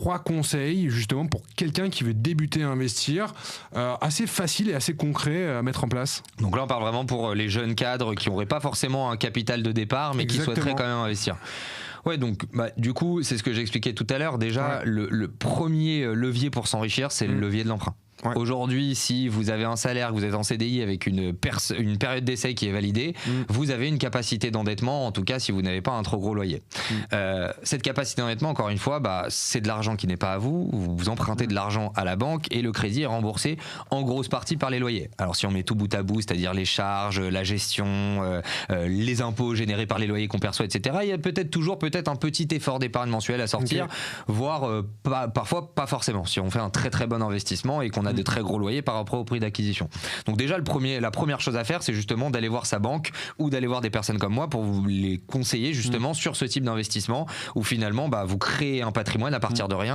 3 conseils justement pour quelqu'un qui veut débuter à investir, assez facile et assez concret à mettre en place. Donc là on parle vraiment pour les jeunes cadres qui n'auraient pas forcément un capital de départ mais Exactement. qui souhaiteraient quand même investir. Ouais, donc du coup c'est ce que j'expliquais tout à l'heure. Déjà le premier levier pour s'enrichir, c'est le levier de l'emprunt. Ouais. Aujourd'hui, si vous avez un salaire, que vous êtes en CDI avec une période d'essai qui est validée, vous avez une capacité d'endettement, en tout cas si vous n'avez pas un trop gros loyer. Cette capacité d'endettement, encore une fois, c'est de l'argent qui n'est pas à vous. Vous empruntez de l'argent à la banque et le crédit est remboursé en grosse partie par les loyers. Alors si on met tout bout à bout, c'est-à-dire les charges, la gestion, les impôts générés par les loyers qu'on perçoit, etc., il y a peut-être un petit effort d'épargne mensuel à sortir, voire parfois pas forcément, si on fait un très très bon investissement et qu'on a de très gros loyers par rapport au prix d'acquisition. Donc déjà la première chose à faire, c'est justement d'aller voir sa banque ou d'aller voir des personnes comme moi pour vous les conseiller justement sur ce type d'investissement où finalement vous créez un patrimoine à partir de rien.